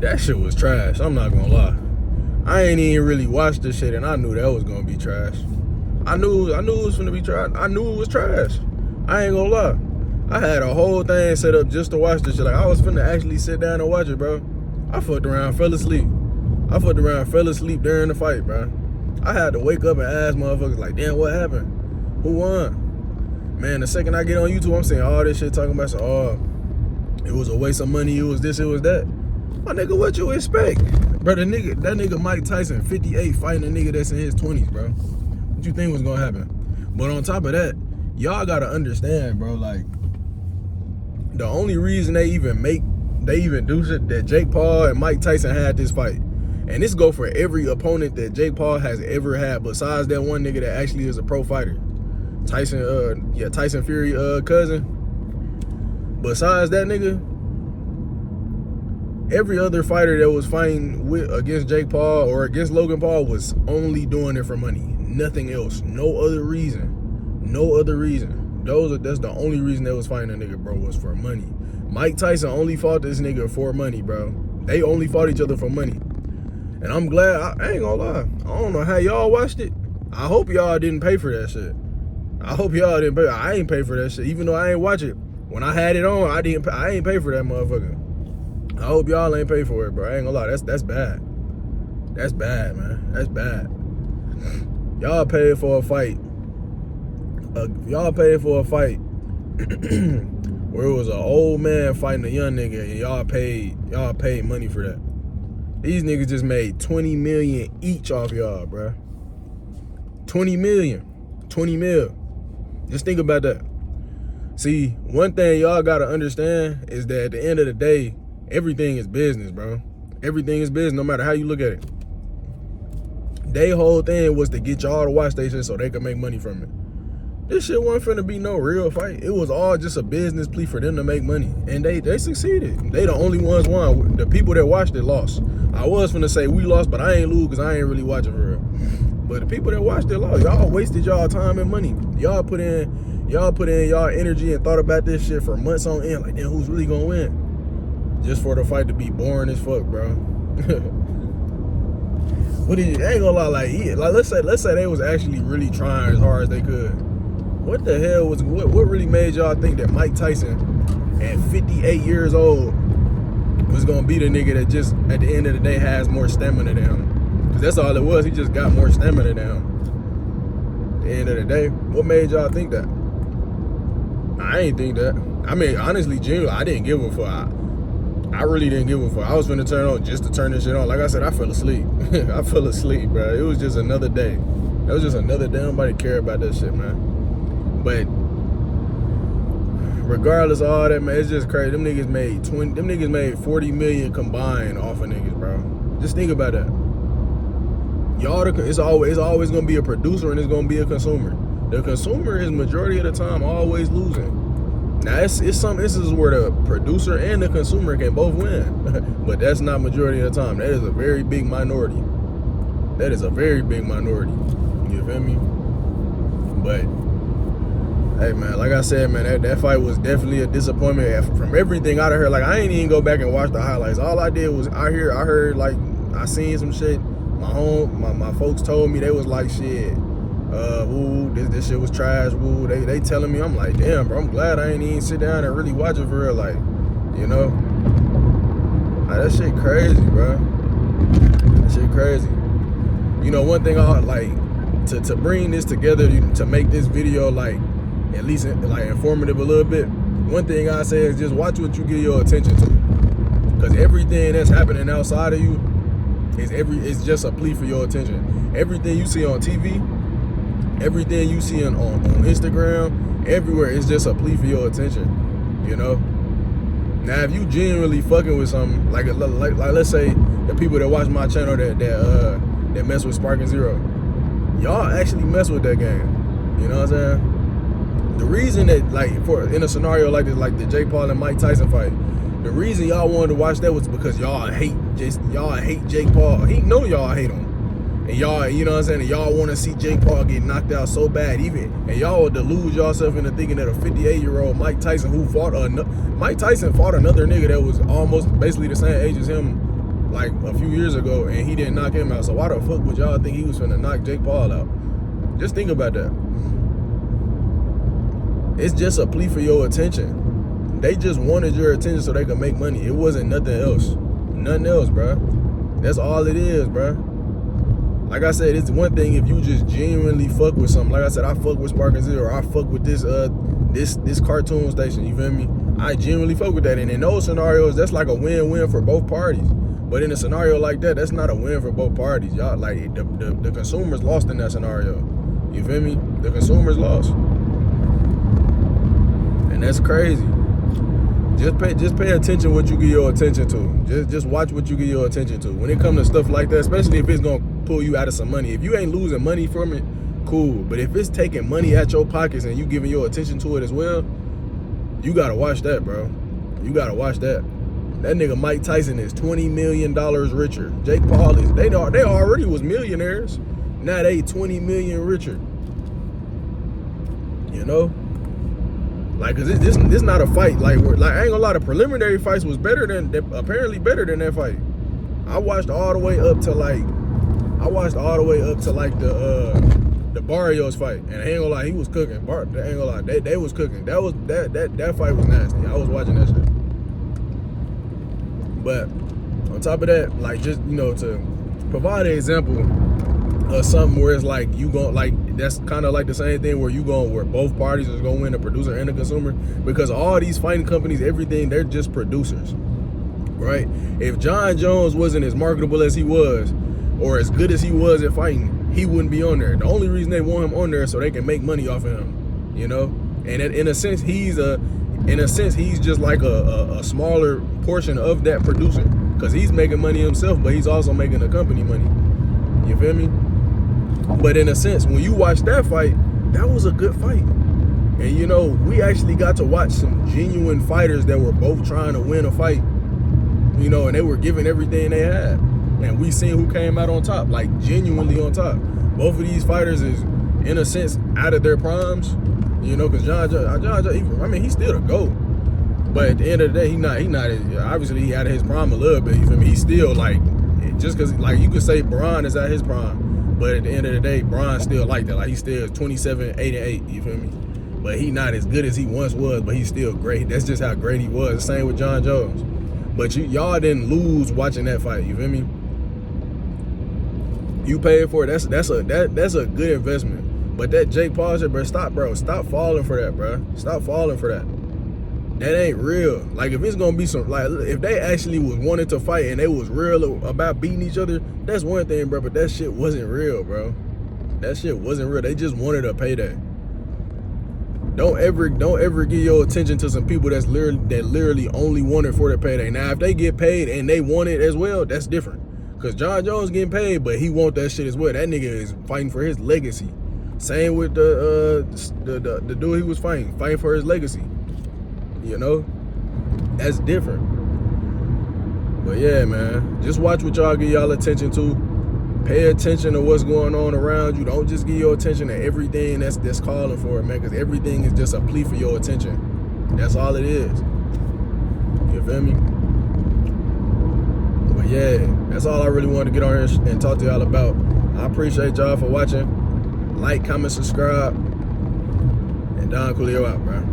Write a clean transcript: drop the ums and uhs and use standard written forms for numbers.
That shit was trash. I'm not gonna lie. I ain't even really watched this shit, and I knew that was gonna be trash. I knew it was gonna be trash. I knew it was trash. I ain't gonna lie. I had a whole thing set up just to watch this shit. Like, I was finna actually sit down and watch it, bro. I fucked around, fell asleep. During the fight, bro. I had to wake up and ask motherfuckers, like, damn, what happened? Who won? Man, the second I get on YouTube, I'm seeing all this shit talking about, it was a waste of money, it was this, it was that. My nigga, what you expect? Bro, that nigga Mike Tyson, 58, fighting a nigga that's in his 20s, bro. What you think was gonna happen? But on top of that, y'all gotta understand, bro, like, the only reason they even do shit that Jake Paul and Mike Tyson had this fight. And this go for every opponent that Jake Paul has ever had, besides that one nigga that actually is a pro fighter. Tyson Fury cousin. Besides that nigga, every other fighter that was fighting against Jake Paul or against Logan Paul was only doing it for money. Nothing else. No other reason. That's the only reason they was fighting a nigga, bro, was for money. Mike Tyson only fought this nigga for money, bro. They only fought each other for money. And I'm glad, I ain't gonna lie. I don't know how y'all watched it. I hope y'all didn't pay for that shit. I ain't pay for that shit, even though I ain't watch it. When I had it on, I ain't pay for that motherfucker. I hope y'all ain't pay for it, bro. I ain't gonna lie, that's bad. That's bad, man. That's bad. Y'all paid for a fight. Where it was an old man fighting a young nigga, and y'all paid money for that. These niggas just made 20 million each off y'all, bro. 20 million. 20 mil. Just think about that. See, one thing y'all gotta understand is that at the end of the day, everything is business, bro. Everything is business, no matter how you look at it. Their whole thing was to get y'all to watch they shit so they could make money from it. This shit wasn't finna be no real fight. It was all just a business plea for them to make money. And they succeeded. They the only ones won. The people that watched it lost. I was finna say we lost, but I ain't lose because I ain't really watching for real. But the people that watched it lost. Y'all wasted y'all time and money. Y'all put in y'all energy and thought about this shit for months on end. Like, damn, who's really gonna win? Just for the fight to be boring as fuck, bro. I ain't gonna lie, like let's say they was actually really trying as hard as they could. What the hell what really made y'all think that Mike Tyson at 58 years old was gonna be the nigga that just at the end of the day has more stamina than him? Cause that's all it was. He just got more stamina than him. At the end of the day, what made y'all think that? I ain't think that. I mean, honestly, genuinely, I didn't give a fuck. I really didn't give a fuck. I was finna turn on just to turn this shit on. Like I said, I fell asleep. I fell asleep, bro. It was just another day. It was just another day. Nobody care about that shit, man. But regardless of all that, man, it's just crazy. Them niggas made 40 million combined off of niggas, bro. Just think about that. It's always gonna be a producer and it's gonna be a consumer. The consumer is majority of the time always losing. Now it's some instances where the producer and the consumer can both win, but that's not majority of the time. That is a very big minority. You feel me? But hey, man, like I said, man, that fight was definitely a disappointment. From everything I heard, like, I ain't even go back and watch the highlights. All I did was I heard like I seen some shit. My folks told me, they was like, shit, this shit was trash. They telling me, I'm like, damn, bro, I'm glad I ain't even sit down and really watch it for real, like, you know. Like, that shit crazy, bro. That shit crazy. You know, one thing I like to bring this together, to make this video like at least like informative a little bit. One thing I say is just watch what you give your attention to, because everything that's happening outside of you is just a plea for your attention. Everything you see on TV, everything you see on Instagram, everywhere, is just a plea for your attention. You know. Now, if you genuinely fucking with something, like let's say the people that watch my channel that mess with Spark and Zero, y'all actually mess with that game. You know what I'm saying? The reason that, like, in a scenario like this, like the Jake Paul and Mike Tyson fight, the reason y'all wanted to watch that was because y'all hate Jake Paul. He know y'all hate him. And y'all, you know what I'm saying, and y'all want to see Jake Paul get knocked out so bad, and y'all would delude yourself into thinking that a 58-year-old Mike Tyson fought another nigga that was almost basically the same age as him like a few years ago, and he didn't knock him out. So why the fuck would y'all think he was finna knock Jake Paul out? Just think about that. It's just a plea for your attention. They just wanted your attention so they could make money. It wasn't nothing else. Nothing else, bruh. That's all it is, bruh. Like I said, it's one thing if you just genuinely fuck with something. Like I said, I fuck with Spark and Zero, or I fuck with this cartoon station, you feel me? I genuinely fuck with that. And in those scenarios, that's like a win-win for both parties. But in a scenario like that, that's not a win for both parties. Y'all, like, the consumers lost in that scenario. You feel me? The consumers lost. And that's crazy. Just pay attention what you give your attention to. Just watch what you give your attention to. When it comes to stuff like that, especially if it's gonna pull you out of some money. If you ain't losing money from it, cool. But if it's taking money out your pockets and you giving your attention to it as well, you gotta watch that, bro. You gotta watch that. That nigga Mike Tyson is $20 million richer. Jake Paul is, they already was millionaires. Now they 20 million richer. You know? Like, cause this not a fight. Like I ain't gonna lie, the preliminary fights was apparently better than that fight. I watched all the way up to the Barrios fight, and I ain't gonna lie, he was cooking. I ain't gonna lie, they was cooking. That fight was nasty. I was watching that shit. But on top of that, like, just, you know, to provide an example of something where it's like you gon' like, that's kind of like the same thing where both parties is gonna win, the producer and the consumer, because all these fighting companies, everything, they're just producers, right? If John Jones wasn't as marketable as he was, or as good as he was at fighting, he wouldn't be on there. The only reason they want him on there is so they can make money off of him, you know? And in a sense, he's just like a smaller portion of that producer, because he's making money himself, but he's also making the company money. You feel me? But in a sense, when you watch that fight, that was a good fight. And, you know, we actually got to watch some genuine fighters that were both trying to win a fight, you know, and they were giving everything they had. And we seen who came out on top, like genuinely on top. Both of these fighters is, in a sense, out of their primes, you know, because John, I mean, he's still the GOAT. But at the end of the day, he not obviously he out of his prime a little bit, you feel me? He's still, like, just because, like, you could say Braun is at his prime, but at the end of the day, Braun still like that. Like, he still 27, 8 and 8, you feel me? But he not as good as he once was, but he's still great. That's just how great he was. Same with John Jones. But y'all didn't lose watching that fight, you feel me? You paid for it. That's a good investment. But that Jake Paul shit, bro, stop falling for that, bro. Stop falling for that. That ain't real. Like, if it's gonna be some, like, if they actually was wanting to fight and they was real about beating each other, that's one thing, bro. But that shit wasn't real, bro. That shit wasn't real. They just wanted a payday. Don't ever give your attention to some people that literally only want it for their payday. Now, if they get paid and they want it as well, that's different. Cause John Jones getting paid, but he want that shit as well. That nigga is fighting for his legacy. Same with the dude he was fighting for his legacy. You know, that's different. But yeah, man, just watch what y'all give y'all attention to. Pay attention to what's going on around you. Don't just give your attention to everything that's calling for it, man, because everything is just a plea for your attention. That's all it is. You feel me? But yeah, that's all I really wanted to get on here and talk to y'all about. I appreciate y'all for watching. Like, comment, subscribe, and Don Coolio out, bro.